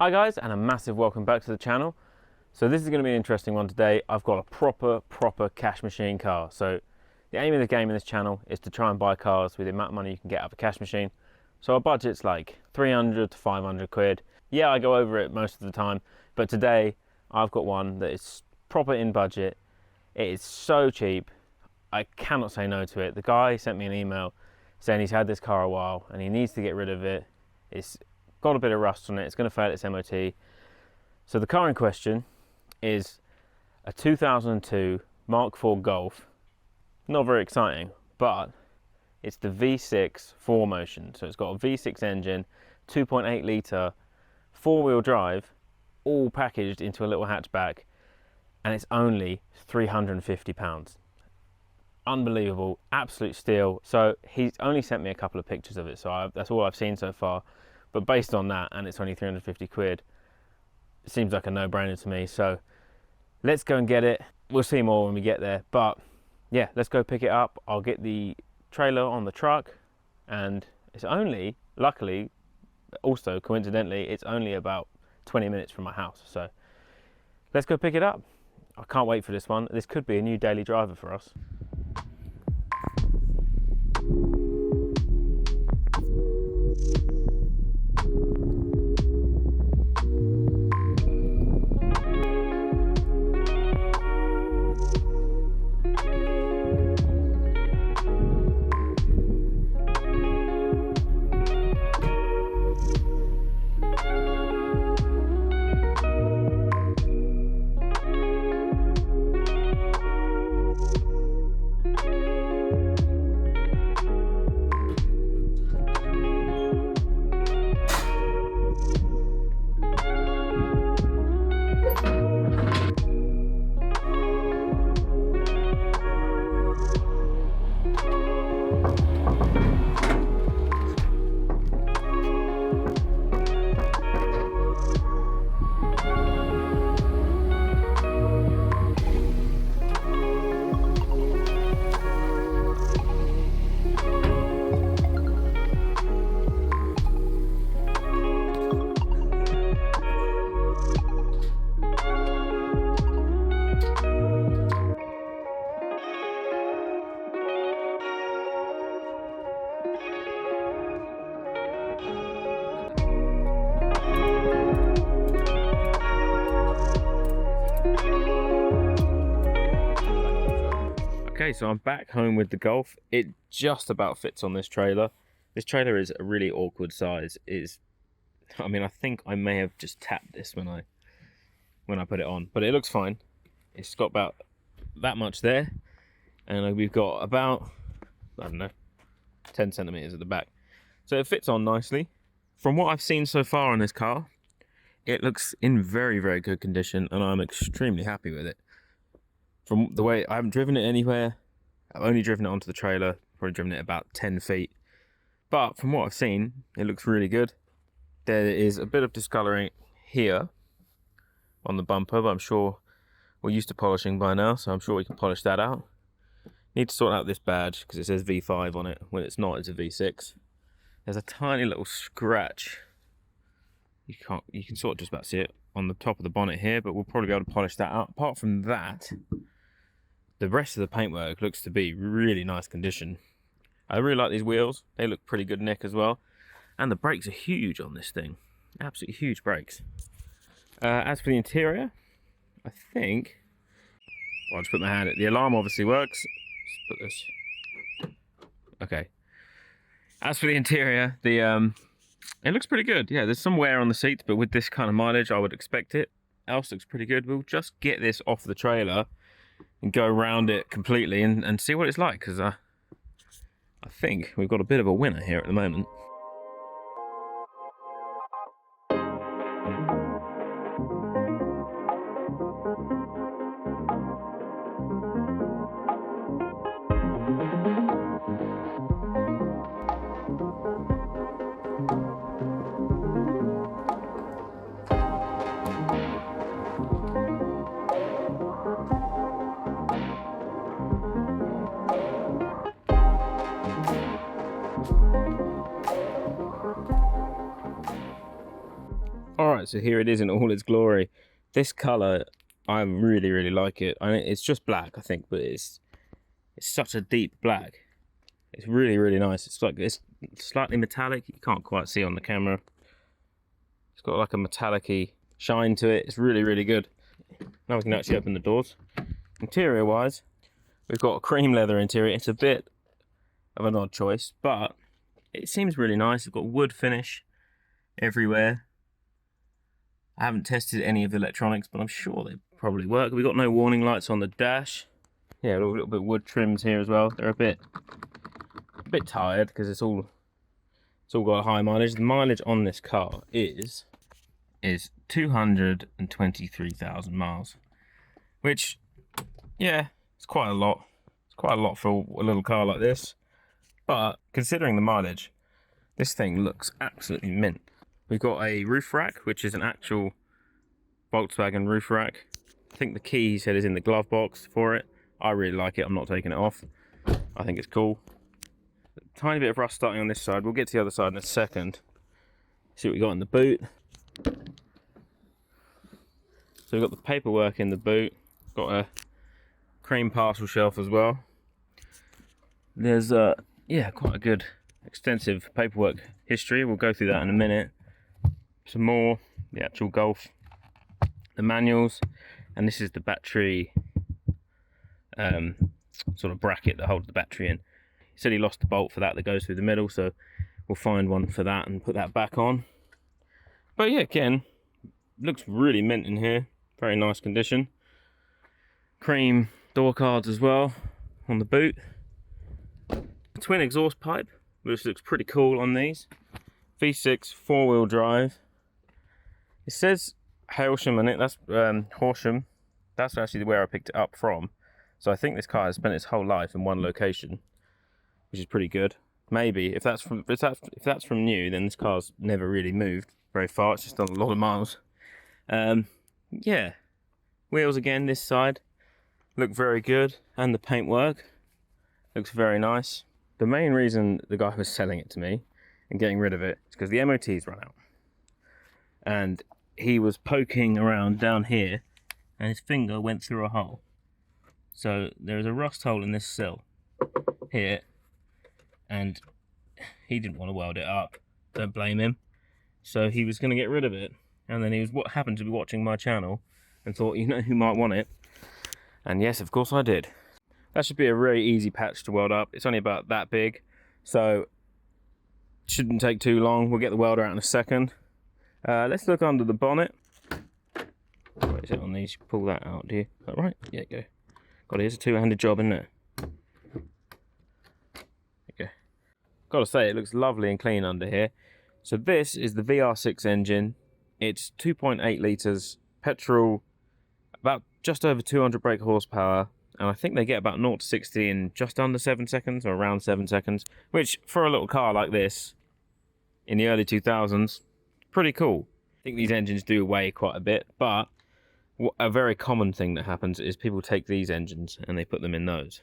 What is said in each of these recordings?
Hi guys, and a massive welcome back to the channel. So this is going to be an interesting one today. I've got a proper cash machine car. So the aim of the game in this channel is to try and buy cars with the amount of money you can get out of a cash machine. So our budget's like 300 to 500 quid. Yeah, I go over it most of the time, but today I've got one that is proper in budget. It is so cheap, I cannot say no to it. The guy sent me an email saying he's had this car a while and he needs to get rid of it. It's got a bit of rust on it, it's going to fail its MOT. So the car in question is a 2002 Mark 4 Golf. Not very exciting, but it's the V6 4Motion. So it's got a V6 engine, 2.8 litre, 4-wheel drive, all packaged into a little hatchback, and it's only £350. Unbelievable, absolute steal. So he's only sent me a couple of pictures of it, so that's all I've seen so far. But based on that, and it's only 350 quid, it seems like a no-brainer to me. So let's go and get it. We'll see more when we get there. But yeah, let's go pick it up. I'll get the trailer on the truck, and it's only, luckily, also coincidentally, it's only about 20 minutes from my house. So let's go pick it up. I can't wait for this one. This could be a new daily driver for us. Okay, so I'm back home with the Golf. It just about fits on this trailer. This trailer is a really awkward size. I think I may have just tapped this when I put it on, but it looks fine. It's got about that much there, and we've got about, I don't know, 10 centimeters at the back. So it fits on nicely. From what I've seen so far on this car, it looks in very good condition, and I'm extremely happy with it. From the way, I haven't driven it anywhere. I've only driven it onto the trailer, probably driven it about 10 feet. But from what I've seen, it looks really good. There is a bit of discoloring here on the bumper, but I'm sure we're used to polishing by now, so I'm sure we can polish that out. Need to sort out this badge, because it says V5 on it, when it's not, it's a V6. There's a tiny little scratch. You can sort of just about see it on the top of the bonnet here, but we'll probably be able to polish that out. Apart from that, the rest of the paintwork looks to be really nice condition. I really like these wheels. They look pretty good nick as well. And the brakes are huge on this thing. Absolutely huge brakes. As for the interior, I think, well, I'll just put my hand at the alarm obviously works. Let's put this. Okay. As for the interior, it looks pretty good. Yeah, there's some wear on the seats, but with this kind of mileage, I would expect it. Else looks pretty good. We'll just get this off the trailer and go around it completely and see what it's like, because I think we've got a bit of a winner here at the moment. so here it is in all its glory. This colour, I really, really like it. It's just black, I think, but it's such a deep black. It's really, really nice. It's slightly metallic. You can't quite see on the camera. It's got like a metallic-y shine to it. It's really, really good. Now we can actually open the doors. Interior-wise, we've got a cream leather interior. It's a bit of an odd choice, but it seems really nice. It's got wood finish everywhere. I haven't tested any of the electronics, but I'm sure they probably work. We've got no warning lights on the dash. Yeah, a little bit of wood trims here as well. They're a bit tired because it's all got a high mileage. The mileage on this car is 223,000 miles, which, yeah, it's quite a lot. It's quite a lot for a little car like this. But considering the mileage, this thing looks absolutely mint. We've got a roof rack, which is an actual Volkswagen roof rack. I think the key, he said, is in the glove box for it. I really like it. I'm not taking it off. I think it's cool. A tiny bit of rust starting on this side. We'll get to the other side in a second. See what we got in the boot. So we've got the paperwork in the boot. Got a cream parcel shelf as well. There's yeah, quite a good extensive paperwork history. We'll go through that in a minute. Some more, the actual Golf, the manuals, and this is the battery sort of bracket that holds the battery in. He said he lost the bolt for that goes through the middle, so we'll find one for that and put that back on. But yeah, again, looks really mint in here. Very nice condition. Cream door cards as well on the boot. Twin exhaust pipe, which looks pretty cool on these. V6 4-wheel drive. It says Hailsham on it. That's Horsham. That's actually where I picked it up from. So I think this car has spent its whole life in one location, which is pretty good. Maybe if that's from new, then this car's never really moved very far. It's just done a lot of miles. Yeah, wheels again this side look very good, and the paintwork looks very nice. The main reason the guy was selling it to me and getting rid of it is because the MOT's run out, and he was poking around down here and his finger went through a hole. So there is a rust hole in this sill here, and he didn't want to weld it up. Don't blame him. So he was going to get rid of it, and then he was happened to be watching my channel and thought, you know who might want it? And yes, of course I did. That should be a very easy patch to weld up. It's only about that big, so it shouldn't take too long. We'll get the welder out in a second. Let's look under the bonnet. What is it on these? You pull that out, do you? Is that right? Yeah, go. God, here's a two-handed job, isn't it? Okay. Gotta say, it looks lovely and clean under here. So this is the VR6 engine. It's 2.8 litres, petrol, about just over 200 brake horsepower, and I think they get about 0 to 60 in just under 7 seconds, or around 7 seconds, which for a little car like this in the early 2000s, pretty cool. I think these engines do weigh quite a bit, but a very common thing that happens is people take these engines and they put them in those.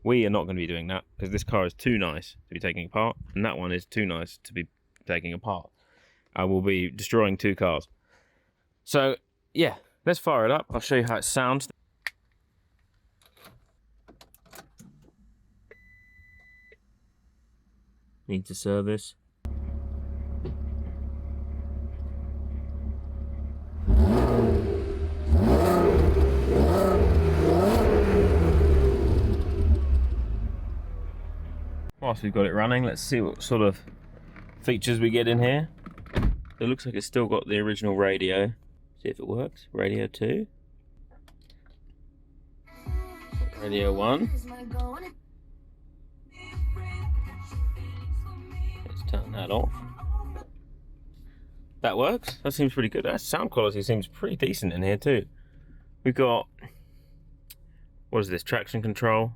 We are not going to be doing that because this car is too nice to be taking apart, and that one is too nice to be taking apart. I will be destroying two cars. So yeah, let's fire it up. I'll show you how it sounds. Need to service. Whilst we've got it running, let's see what sort of features we get in here. It looks like it's still got the original radio. See if it works. Radio 2. Radio 1. Let's turn that off. That works. That seems pretty good. That sound quality seems pretty decent in here too. We've got, what is this? Traction control.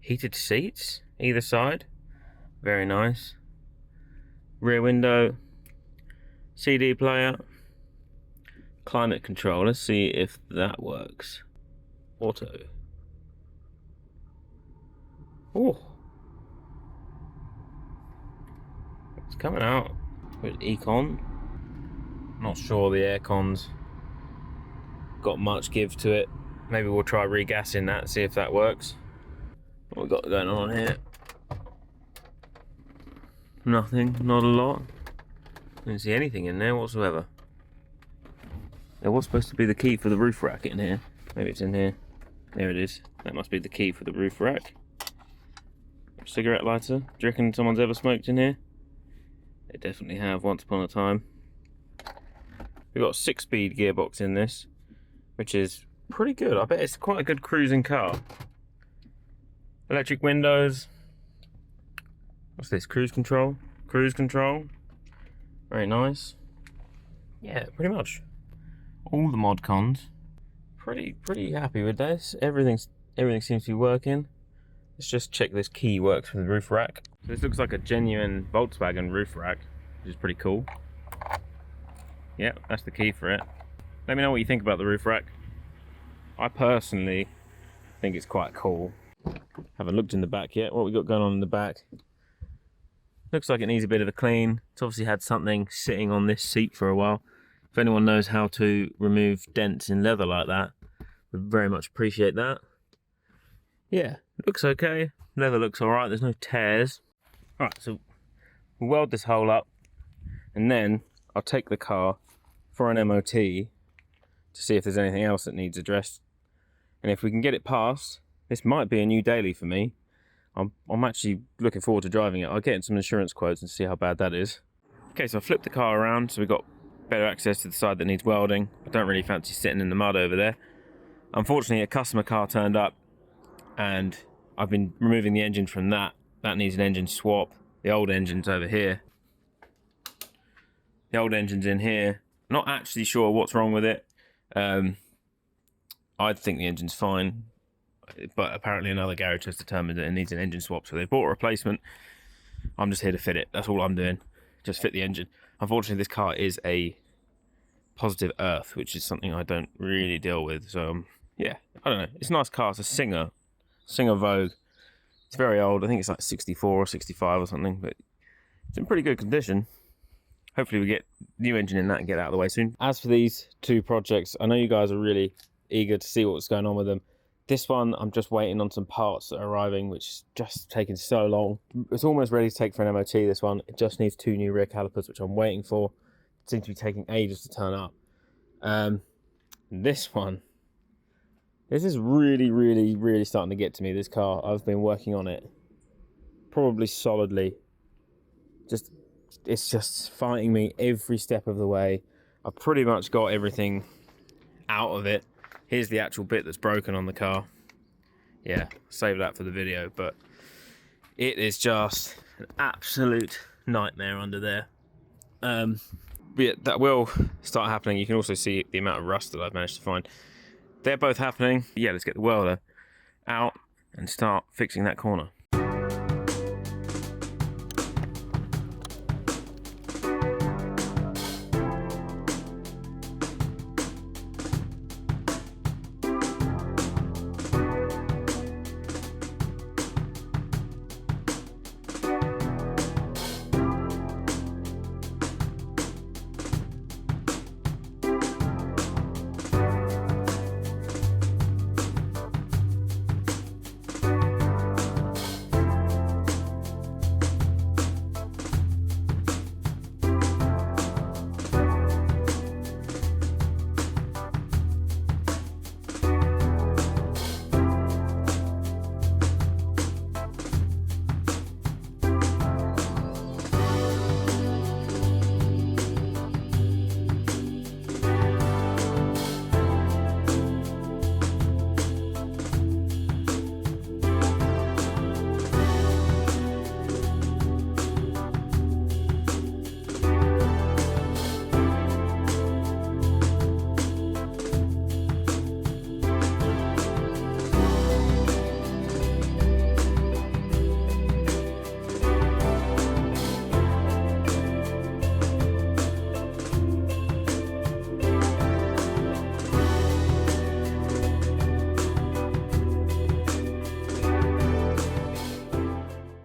Heated seats either side. Very nice. Rear window. CD player. Climate control. Let's see if that works. Auto. Oh, it's coming out. With Econ. Not sure the aircon's got much give to it. Maybe we'll try regassing that, see if that works. What we got going on here? Nothing, not a lot. Didn't see anything in there whatsoever. There was supposed to be the key for the roof rack in here. Maybe it's in here. There it is. That must be the key for the roof rack. Cigarette lighter. Do you reckon someone's ever smoked in here? They definitely have once upon a time. We've got a 6-speed gearbox in this, which is pretty good. I bet it's quite a good cruising car. Electric windows. What's this? Cruise control? Cruise control. Very nice. Yeah, pretty much all the mod cons. Pretty happy with this. Everything seems to be working. Let's just check this key works for the roof rack. So this looks like a genuine Volkswagen roof rack, which is pretty cool. Yeah, that's the key for it. Let me know what you think about the roof rack. I personally think it's quite cool. Haven't looked in the back yet. What we got going on in the back? Looks like it needs a bit of a clean. It's obviously had something sitting on this seat for a while. If anyone knows how to remove dents in leather like that, would very much appreciate that. Yeah, looks okay. Leather looks alright, there's no tears. Alright, so we'll weld this hole up and then I'll take the car for an MOT to see if there's anything else that needs addressed. And if we can get it passed, this might be a new daily for me. I'm actually looking forward to driving it. I'll get in some insurance quotes and see how bad that is. Okay, so I flipped the car around so we've got better access to the side that needs welding. I don't really fancy sitting in the mud over there. Unfortunately, a customer car turned up and I've been removing the engine from that. That needs an engine swap. The old engine's over here. The old engine's in here. Not actually sure what's wrong with it. I think the engine's fine, but apparently another garage has determined that it needs an engine swap, so they bought a replacement. I'm just here to fit it. That's all I'm doing. Just fit the engine. Unfortunately, this car is a positive earth, which is something I don't really deal with. So, yeah, I don't know. It's a nice car. It's a Singer Vogue. It's very old. I think it's like 64 or 65 or something, but it's in pretty good condition. Hopefully we get new engine in that and get it out of the way soon. As for these two projects, I know you guys are really eager to see what's going on with them. This one, I'm just waiting on some parts that are arriving, which is just taking so long. It's almost ready to take for an MOT, this one. It just needs 2 new rear calipers, which I'm waiting for. It seems to be taking ages to turn up. This one, this is really starting to get to me, this car. I've been working on it probably solidly. It's just fighting me every step of the way. I've pretty much got everything out of it. Here's the actual bit that's broken on the car. Yeah, save that for the video, but it is just an absolute nightmare under there. But yeah, that will start happening. You can also see the amount of rust that I've managed to find. They're both happening. Yeah, let's get the welder out and start fixing that corner.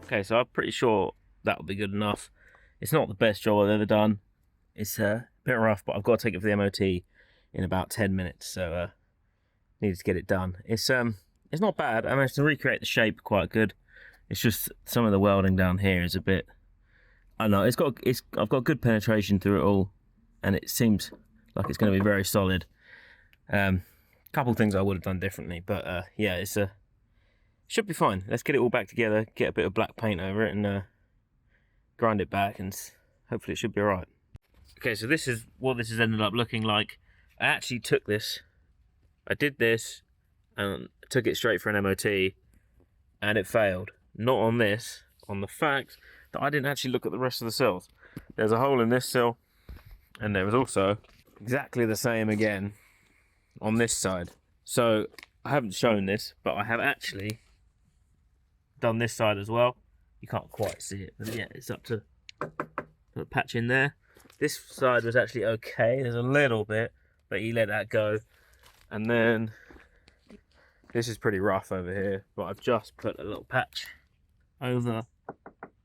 Okay, so I'm pretty sure that'll be good enough. It's not the best job I've ever done. It's a bit rough, but I've got to take it for the MOT in about 10 minutes, so need to get it done. It's not bad. I managed to recreate the shape quite good. It's just some of the welding down here is a bit, I don't know, I've got good penetration through it all, and it seems like it's going to be very solid. Couple things I would have done differently, but yeah, it should be fine. Let's get it all back together, get a bit of black paint over it, and grind it back, and hopefully it should be alright. Okay, so this is what this has ended up looking like. I actually took this, I did this, and took it straight for an MOT, and it failed. Not on this, on the fact that I didn't actually look at the rest of the sills. There's a hole in this sill, and there was also exactly the same again on this side. So I haven't shown this, but I have actually done this side as well. You can't quite see it, but yeah, it's up to a patch in there. This side was actually okay. There's a little bit, but you let that go. And then this is pretty rough over here, but I've just put a little patch over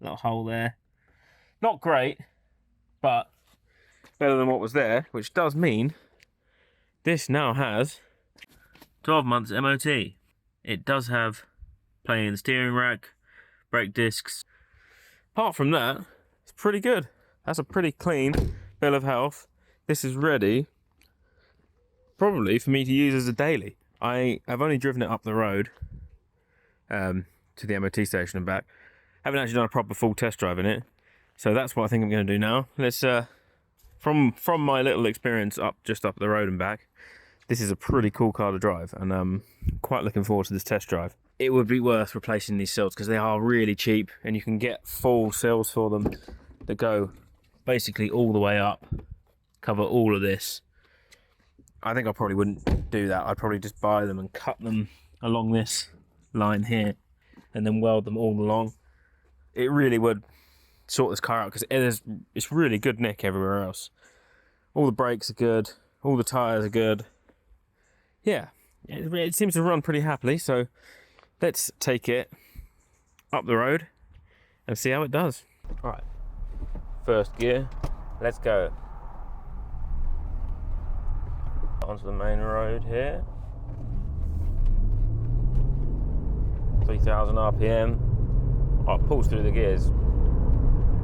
that hole there. Not great, but better than what was there, which does mean this now has 12 months MOT. It does have plain steering rack, brake discs. Apart from that, it's pretty good. That's a pretty clean bill of health. This is ready probably for me to use as a daily. I have only driven it up the road to the MOT station and back. Haven't actually done a proper full test drive in it, so that's what I think I'm going to do now. Let's from my little experience just up the road and back, this is a pretty cool car to drive, and I'm quite looking forward to this test drive. It would be worth replacing these sills because they are really cheap, and you can get full sills for them that go basically all the way up, cover all of this. I think I probably wouldn't do that. I'd probably just buy them and cut them along this line here and then weld them all along. It really would sort this car out because it's really good nick everywhere else. All the brakes are good, all the tyres are good. Yeah, it seems to run pretty happily, so let's take it up the road and see how it does. All right, first gear, let's go. Onto the main road here. 3,000 RPM. Oh, it pulls through the gears.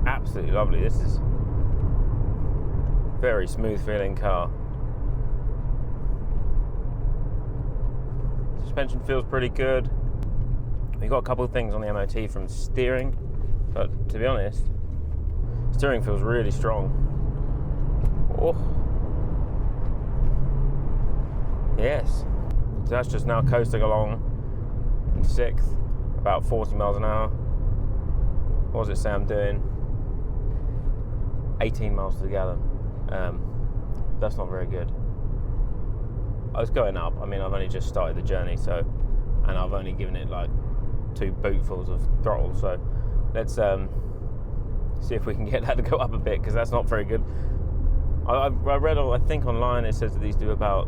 Absolutely lovely. This is very smooth feeling car. Suspension feels pretty good. We got a couple of things on the MOT from steering, but to be honest, steering feels really strong. Oh. Yes. So that's just now coasting along in 6th, about 40 miles an hour. What does it say I'm doing? 18 miles to the gallon. That's not very good. I was going up. I mean, I've only just started the journey, and I've only given it like 2 bootfuls of throttle. So let's see if we can get that to go up a bit, because that's not very good. I read, I think online it says that these do about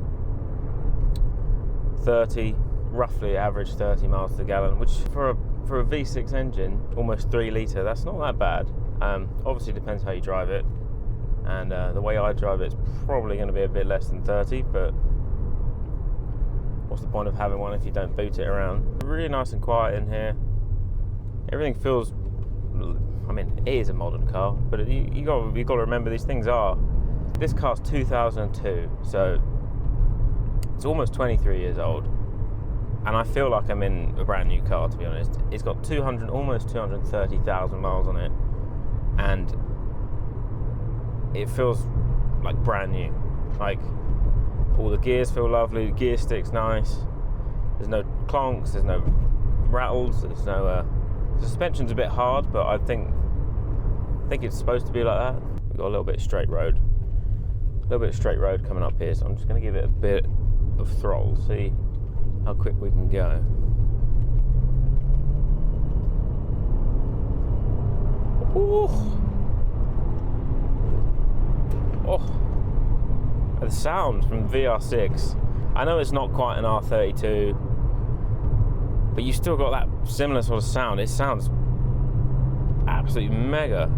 30, roughly average 30 miles to the gallon, which for a V6 engine, almost 3 litre, that's not that bad. Obviously depends how you drive it, and the way I drive it's probably going to be a bit less than 30, but what's the point of having one if you don't boot it around? Really nice and quiet in here. Everything feels, I mean, it is a modern car, but you got to remember these things are, this car's 2002, so it's almost 23 years old, and I feel like I'm in a brand new car, to be honest. It's got almost 230,000 miles on it, and it feels like brand new. Like, all the gears feel lovely, the gear stick's nice, there's no clonks, there's no rattles, there's no suspension's a bit hard, but I think it's supposed to be like that. We've got a little bit of straight road coming up here, so I'm just going to give it a bit of throttle, see how quick we can go. Ooh. Oh, the sound from VR6. I know it's not quite an R32, but you still got that similar sort of sound. It sounds absolutely mega.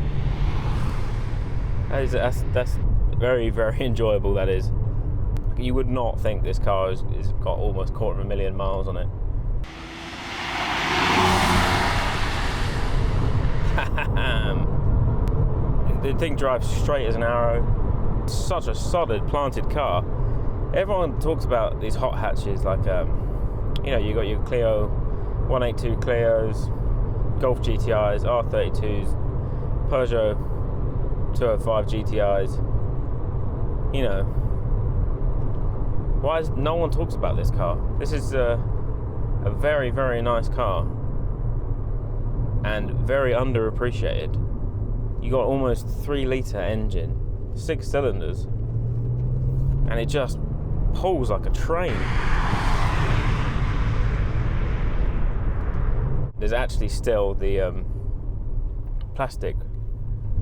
That's very, very enjoyable, that is. You would not think this car has got almost 250,000 miles on it. The thing drives straight as an arrow. It's such a solid planted car. Everyone talks about these hot hatches, like you know, you got your Clio 182 Clios, Golf GTIs, R32s, Peugeot 205 GTIs. You know, why is no one talks about this car? This is a very, very nice car and very underappreciated. You got almost 3-litre engine, 6 cylinders, and it just pulls like a train. There's actually still the plastic,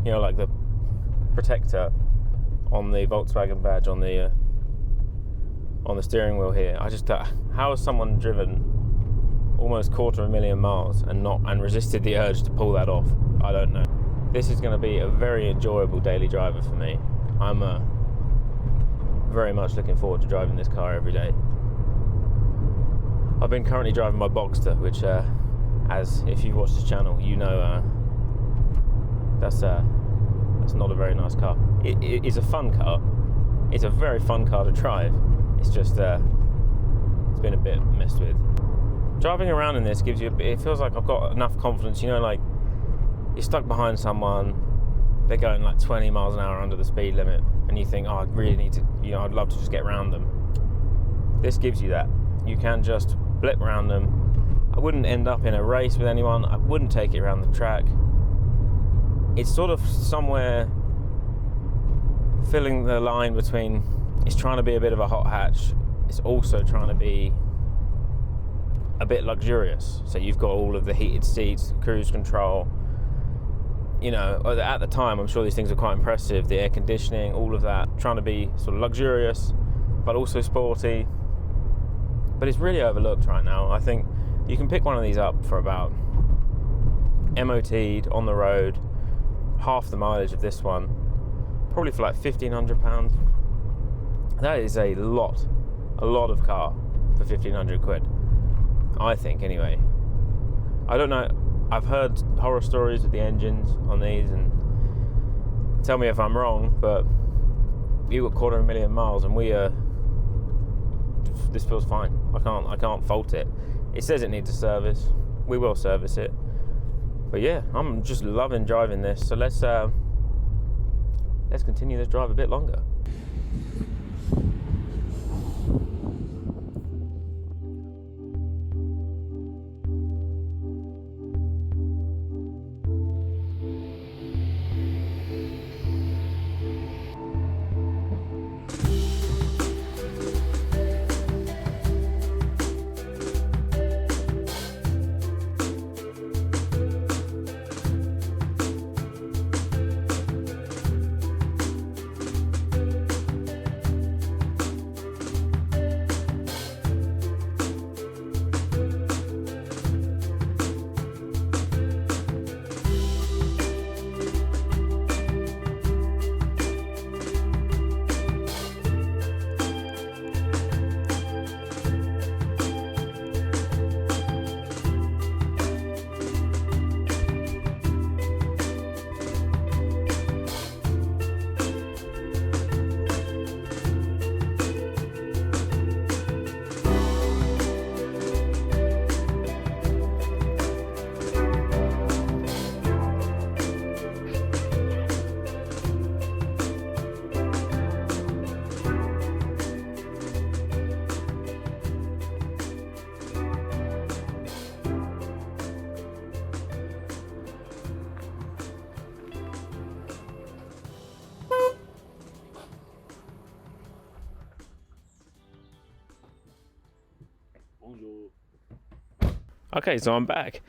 you know, like the protector on the Volkswagen badge on the steering wheel here. I just thought, how has someone driven almost 250,000 miles and resisted the urge to pull that off? I don't know. This is going to be a very enjoyable daily driver for me. I'm very much looking forward to driving this car every day. I've been currently driving my Boxster, which, as if you've watched this channel, you know that's not a very nice car. It is a fun car. It's a very fun car to drive. It's just it's been a bit messed with. Driving around in this gives you it feels like I've got enough confidence, you know, like you're stuck behind someone, they're going like 20 miles an hour under the speed limit, and you think, oh, I really need to, you know, I'd love to just get around them. This gives you that. You can just blip around them. I wouldn't end up in a race with anyone. I wouldn't take it around the track. It's sort of somewhere filling the line between, it's trying to be a bit of a hot hatch, it's also trying to be a bit luxurious. So you've got all of the heated seats, cruise control, you know, at the time I'm sure these things are quite impressive, the air conditioning, all of that, trying to be sort of luxurious but also sporty. But it's really overlooked right now. I think you can pick one of these up for about MOT'd on the road, half the mileage of this one, probably for like £1,500. That is a lot of car for 1,500 quid, I think, anyway. I don't know, I've heard horror stories with the engines on these, and tell me if I'm wrong, but you got 250,000 miles and this feels fine. I can't fault it. It says it needs a service. We will service it. But yeah, I'm just loving driving this. So let's continue this drive a bit longer. Okay, so I'm back.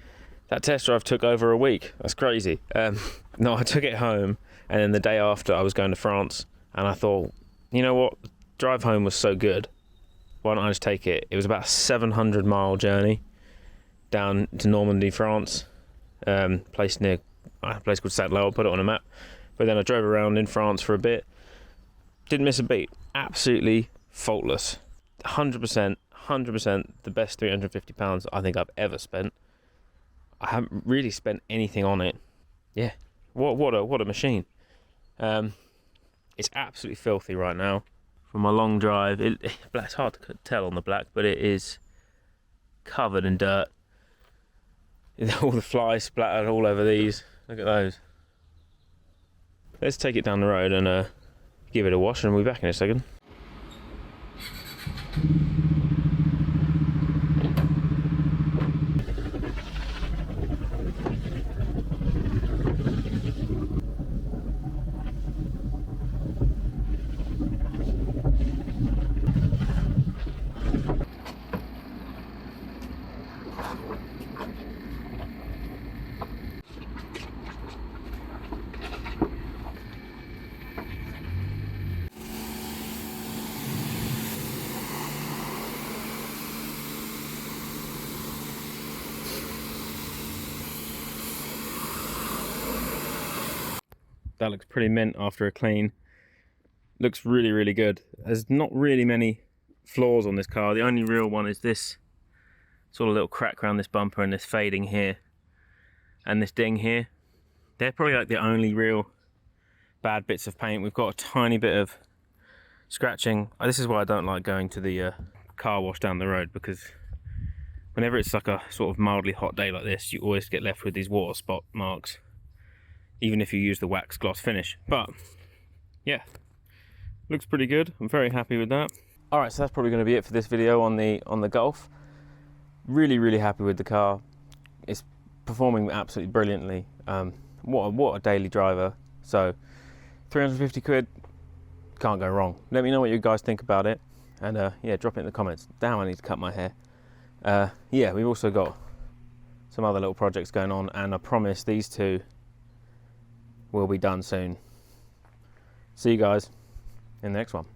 That test drive took over a week. That's crazy. No, I took it home, and then the day after I was going to France, and I thought, you know what? Drive home was so good. Why don't I just take it? It was about a 700-mile journey down to Normandy, France. A place called Saint-Lô. I'll put it on a map. But then I drove around in France for a bit. Didn't miss a beat. Absolutely faultless. 100%, 100% the best £350 I think I've ever spent. I haven't really spent anything on it. Yeah, what a machine. It's absolutely filthy right now. From my long drive, it's hard to tell on the black, but it is covered in dirt. All the flies splattered all over these. Look at those. Let's take it down the road and give it a wash, and we'll be back in a second. That looks pretty mint after a clean. Looks really, really good. There's not really many flaws on this car. The only real one is this sort of little crack around this bumper and this fading here and this ding here. They're probably like the only real bad bits of paint. We've got a tiny bit of scratching. This is why I don't like going to the car wash down the road, because whenever it's like a sort of mildly hot day like this, you always get left with these water spot marks, even if you use the wax gloss finish. But yeah, looks pretty good. I'm very happy with that. All right, so that's probably going to be it for this video on the Golf. Really, really happy with the car. It's performing absolutely brilliantly. What a daily driver. So 350 quid, can't go wrong. Let me know what you guys think about it, and yeah, drop it in the comments. Damn, I need to cut my hair. Yeah, we've also got some other little projects going on, and I promise these two will be done soon. See you guys in the next one.